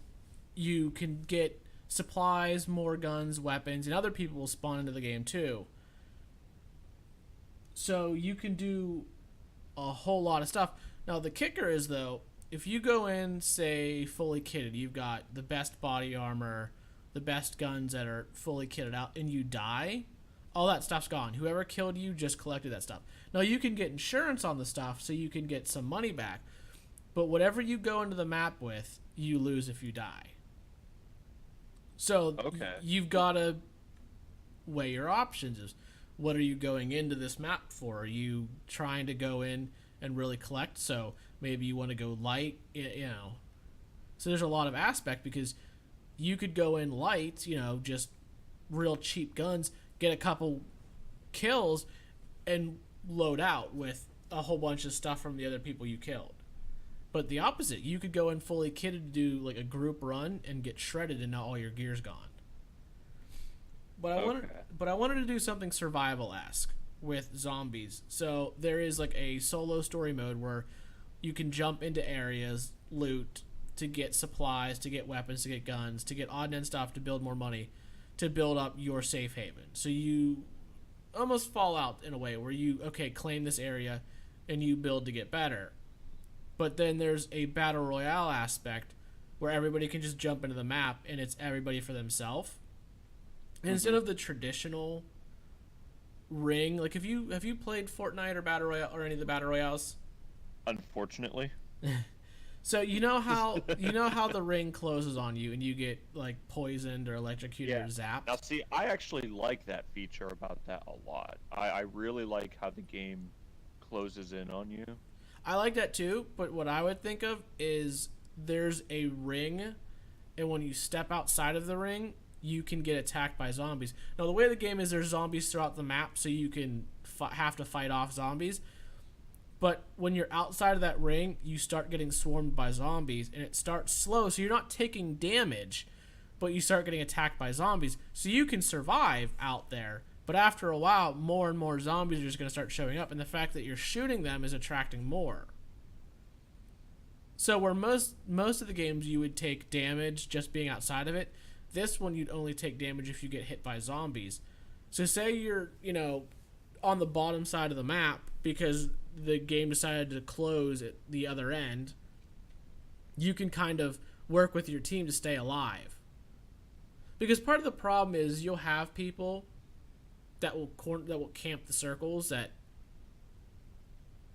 you can get supplies, more guns, weapons, and other people will spawn into the game too. So you can do a whole lot of stuff. Now the kicker is though, if you go in, say, fully kitted, you've got the best body armor, the best guns that are fully kitted out, and you die, all that stuff's gone. Whoever killed you just collected that stuff. Now you can get insurance on the stuff, so you can get some money back. But whatever you go into the map with, you lose if you die. So you've got to weigh your options. What are you going into this map for? Are you trying to go in and really collect? So maybe you want to go light, you know. So there's a lot of aspect, because you could go in light, you know, just real cheap guns, get a couple kills, and load out with a whole bunch of stuff from the other people you killed. But the opposite, you could go in fully kitted to do like a group run and get shredded and now all your gear's gone. But I wanted to do something survival-esque with zombies. So there is like a solo story mode where you can jump into areas, loot, to get supplies, to get weapons, to get guns, to get odd and end stuff, to build more money, to build up your safe haven. So you almost Fallout in a way where you, claim this area and you build to get better. But then there's a battle royale aspect where everybody can just jump into the map and it's everybody for themselves. Instead of the traditional ring, like have you played Fortnite or Battle Royale or any of the battle royales? Unfortunately. So you know how the ring closes on you and you get like poisoned or electrocuted or zapped? Now see, I actually like that feature about that a lot. I really like how the game closes in on you. I like that too, but what I would think of is there's a ring, and when you step outside of the ring, you can get attacked by zombies. Now, the way of the game is there's zombies throughout the map, so you can have to fight off zombies. But when you're outside of that ring, you start getting swarmed by zombies, and it starts slow, so you're not taking damage, but you start getting attacked by zombies. So you can survive out there, but after a while, more and more zombies are just going to start showing up, and the fact that you're shooting them is attracting more. So where most of the games you would take damage just being outside of it, this one you'd only take damage if you get hit by zombies. So say you're, on the bottom side of the map because the game decided to close at the other end, you can kind of work with your team to stay alive. Because part of the problem is you'll have people that will camp the circles that,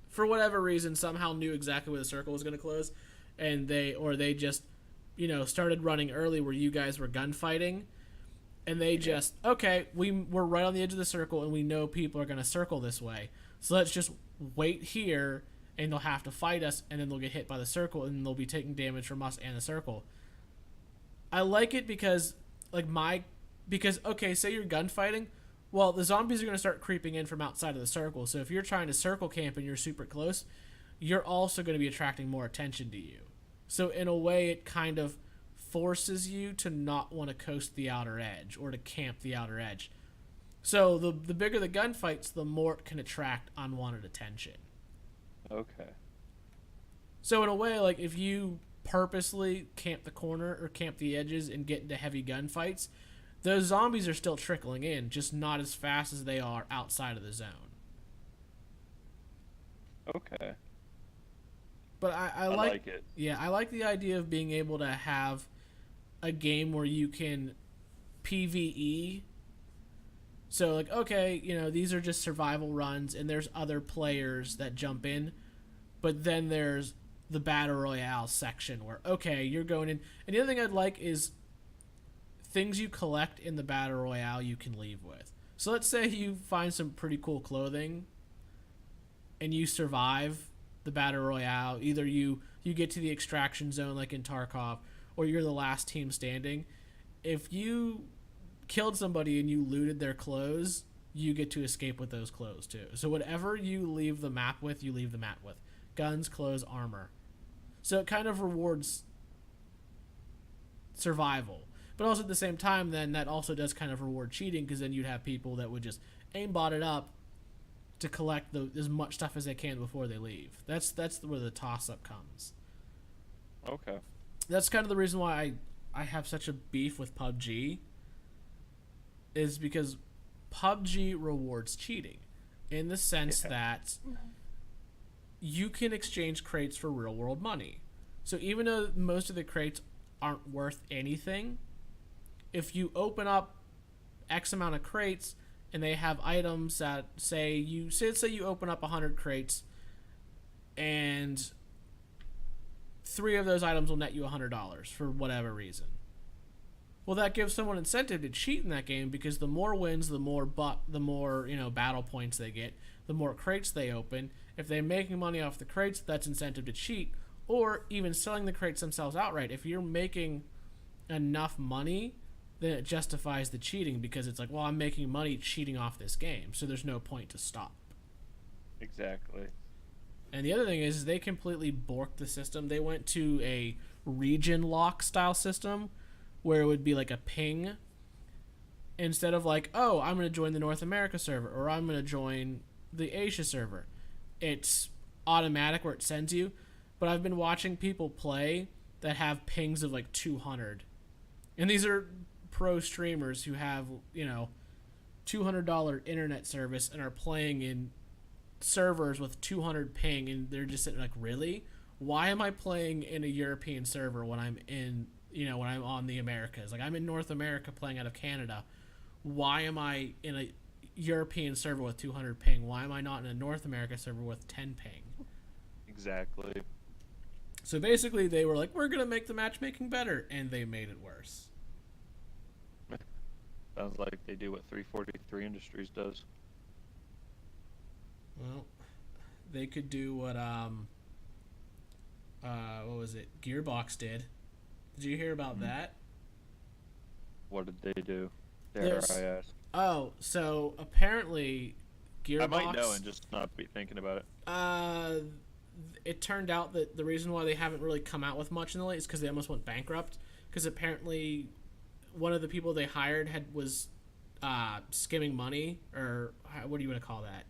for whatever reason, somehow knew exactly where the circle was going to close, and they just, started running early where you guys were gunfighting, and they just, we're right on the edge of the circle, and we know people are going to circle this way, so let's just wait here, and they'll have to fight us, and then they'll get hit by the circle, and they'll be taking damage from us and the circle. I like it because, say you're gunfighting, Well, the zombies are going to start creeping in from outside of the circle. So if you're trying to circle camp and you're super close, you're also going to be attracting more attention to you. So in a way, it kind of forces you to not want to coast the outer edge or to camp the outer edge. So the bigger the gunfights, the more it can attract unwanted attention. Okay. So in a way, like if you purposely camp the corner or camp the edges and get into heavy gunfights, those zombies are still trickling in, just not as fast as they are outside of the zone. Okay. But I like it. Yeah, I like the idea of being able to have a game where you can PvE. So, like, okay, you know, these are just survival runs, and there's other players that jump in. But then there's the Battle Royale section where, okay, you're going in. And the other thing I'd like is things you collect in the Battle Royale you can leave with. So let's say you find some pretty cool clothing and you survive the Battle Royale. Either you get to the extraction zone like in Tarkov, or you're the last team standing. If you killed somebody and you looted their clothes, you get to escape with those clothes too. So whatever you leave the map with, you leave the map with. Guns, clothes, armor. So it kind of rewards survival. But also at the same time, then that also does kind of reward cheating, because then you'd have people that would just aimbot it up to collect as much stuff as they can before they leave. That's where the toss-up comes. Okay. That's kind of the reason why I have such a beef with PUBG, is because PUBG rewards cheating in the sense that you can exchange crates for real-world money. So even though most of the crates aren't worth anything, if you open up X amount of crates and they have items that say you open up 100 crates and 3 of those items will net you $100 for whatever reason. Well, that gives someone incentive to cheat in that game, because the more wins, the more battle points they get, the more crates they open. If they're making money off the crates, that's incentive to cheat, or even selling the crates themselves outright. If you're making enough money, then it justifies the cheating, because it's like, well, I'm making money cheating off this game, so there's no point to stop. Exactly. And the other thing is they completely borked the system. They went to a region lock style system where it would be like a ping instead of like, oh, I'm going to join the North America server or I'm going to join the Asia server. It's automatic where it sends you. But I've been watching people play that have pings of like 200. And these are pro streamers who have, $200 internet service and are playing in servers with 200 ping, and they're just sitting like, really? Why am I playing in a European server when I'm in, when I'm on the Americas? Like, I'm in North America playing out of Canada. Why am I in a European server with 200 ping? Why am I not in a North America server with 10 ping? Exactly. So basically they were like, we're going to make the matchmaking better, and they made it worse. Sounds like they do what 343 Industries does. Well, they could do what was it? Gearbox did. Did you hear about that? What did they do? Dare I ask? Oh, so apparently Gearbox... I might know and just not be thinking about it. It turned out that the reason why they haven't really come out with much in the late is because they almost went bankrupt. Because apparently one of the people they hired was skimming money, or what do you want to call that?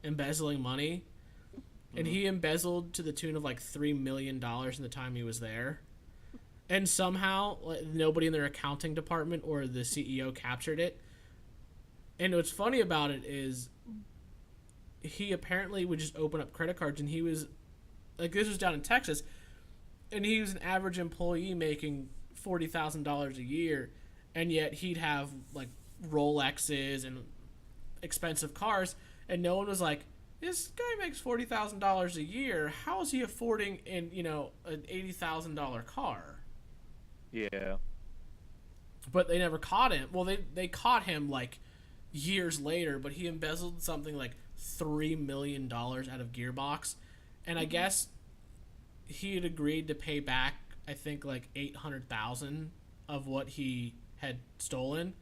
Embezzling money. And he embezzled to the tune of like $3 million in the time he was there. And somehow nobody in their accounting department or the CEO captured it. And what's funny about it is he apparently would just open up credit cards, and he was like, this was down in Texas, and he was an average employee making $40,000 a year, and yet he'd have like Rolexes and expensive cars, and no one was like, this guy makes $40,000 a year. How is he affording an $80,000 car? Yeah. But they never caught him. Well, they caught him like years later, but he embezzled something like $3 million out of Gearbox, and I guess he had agreed to pay back, I think, like $800,000 of what he had stolen.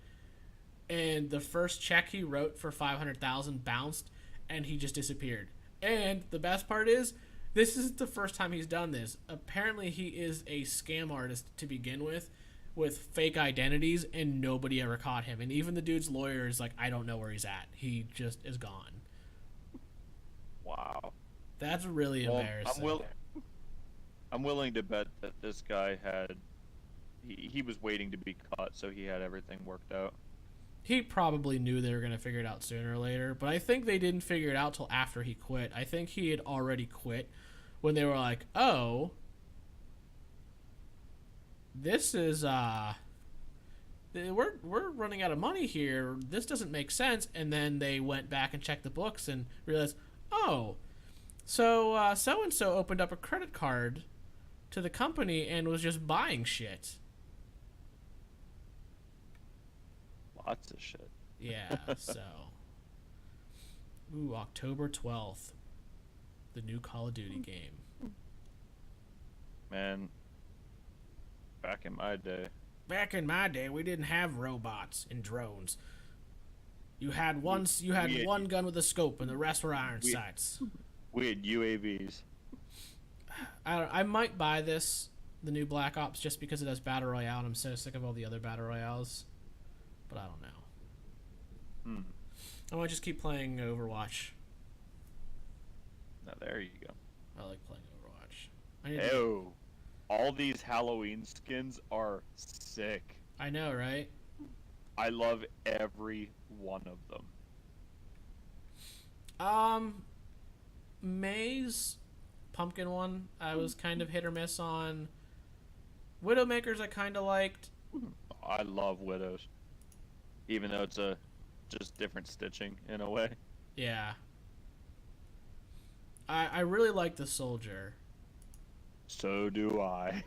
and the first check he wrote for 500,000 bounced, and he just disappeared. And the best part is, this isn't the first time he's done this. Apparently, he is a scam artist to begin with fake identities, and nobody ever caught him. And even the dude's lawyer is like, I don't know where he's at. He just is gone. Wow. That's really embarrassing. I'm willing to bet that this guy had... He was waiting to be caught, so he had everything worked out. He probably knew they were going to figure it out sooner or later, but I think they didn't figure it out till after he quit. I think he had already quit when they were like, oh, this is, we're running out of money here. This doesn't make sense. And then they went back and checked the books and realized, oh, so so-and-so opened up a credit card to the company and was just buying shit. Lots of shit. Yeah, so. Ooh, October 12th. The new Call of Duty game. Man, back in my day. Back in my day, we didn't have robots and drones. You had one gun with a scope, and the rest were iron sights. We had UAVs. I might buy the new Black Ops, just because it has Battle Royale, and I'm so sick of all the other Battle Royales. But I don't know. I might just keep playing Overwatch. Now there you go. I like playing Overwatch. Oh, all these Halloween skins are sick. I know, right? I love every one of them. May's pumpkin one, I was kind of hit or miss on. Widowmakers I kind of liked. I love Widows. Even though it's just different stitching in a way. Yeah. I really like the Soldier. So do I.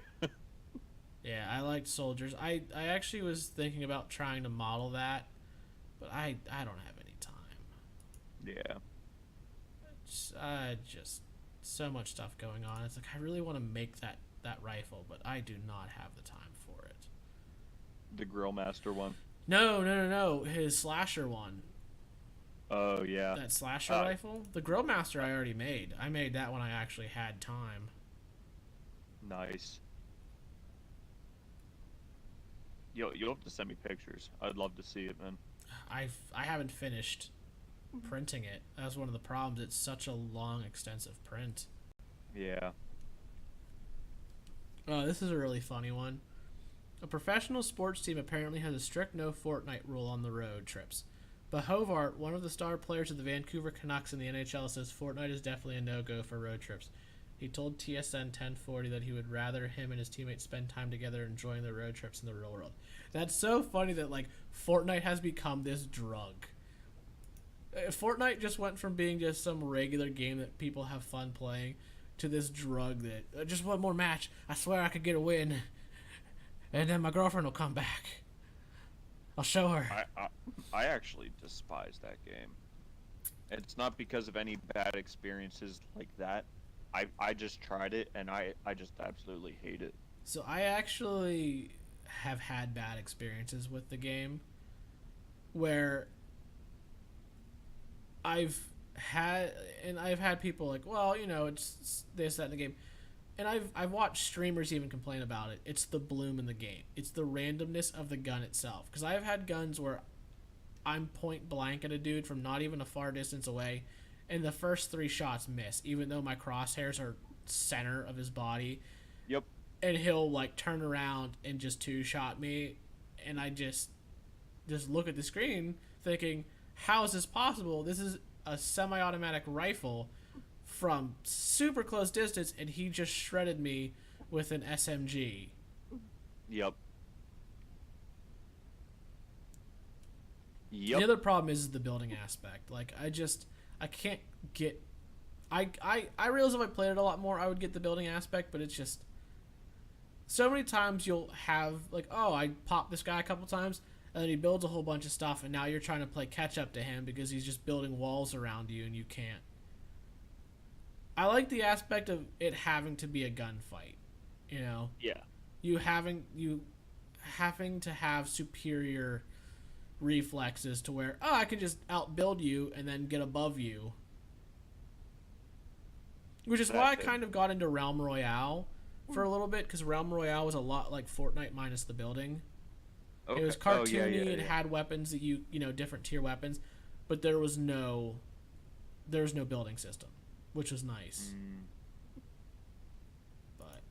Yeah, I liked Soldiers. I actually was thinking about trying to model that, but I don't have any time. Yeah. Just so much stuff going on. It's like I really want to make that rifle, but I do not have the time for it. The Grill Master one. No. His slasher one. Oh, yeah. That slasher rifle? The Grill Master I already made. I made that when I actually had time. Nice. You'll have to send me pictures. I'd love to see it, man. I haven't finished printing it. That's one of the problems. It's such a long, extensive print. Yeah. Oh, this is a really funny one. A professional sports team apparently has a strict no Fortnite rule on the road trips. But Hovart, one of the star players of the Vancouver Canucks in the NHL, says Fortnite is definitely a no-go for road trips. He told TSN 1040 that he would rather him and his teammates spend time together enjoying their road trips in the real world. That's so funny that, like, Fortnite has become this drug. Fortnite just went from being just some regular game that people have fun playing to this drug that, just one more match, I swear I could get a win, and then my girlfriend will come back. I'll show her. I actually despise that game. It's not because of any bad experiences like that. I just tried it, and I just absolutely hate it. So I actually have had bad experiences with the game where I've had people like, well, you know, it's this, that in the game. And I've watched streamers even complain about it. It's the bloom in the game. It's the randomness of the gun itself. Because I've had guns where I'm point blank at a dude from not even a far distance away, and the first 3 shots miss, even though my crosshairs are center of his body. Yep. And he'll, like, turn around and just 2-shot me, and I just look at the screen thinking, how is this possible? This is a semi-automatic rifle from super close distance, and he just shredded me with an SMG. Yep. The other problem is the building aspect. Like, I can't get... I realize if I played it a lot more, I would get the building aspect, but it's just... So many times you'll have, like, oh, I popped this guy a couple times, and then he builds a whole bunch of stuff, and now you're trying to play catch-up to him because he's just building walls around you, and you can't. I like the aspect of it having to be a gunfight, you know? Yeah. You having to have superior reflexes to where, oh, I can just outbuild you and then get above you. Which is why I kind of got into Realm Royale for a little bit, because Realm Royale was a lot like Fortnite minus the building. Okay. It was cartoony, it had weapons that you know, different tier weapons, but there was no building system, which was nice. But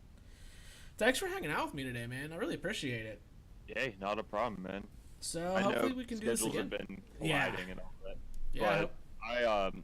thanks for hanging out with me today, man. I really appreciate it. Yay, not a problem, man. So hopefully we can do this again. Have been colliding and all that. Yeah. But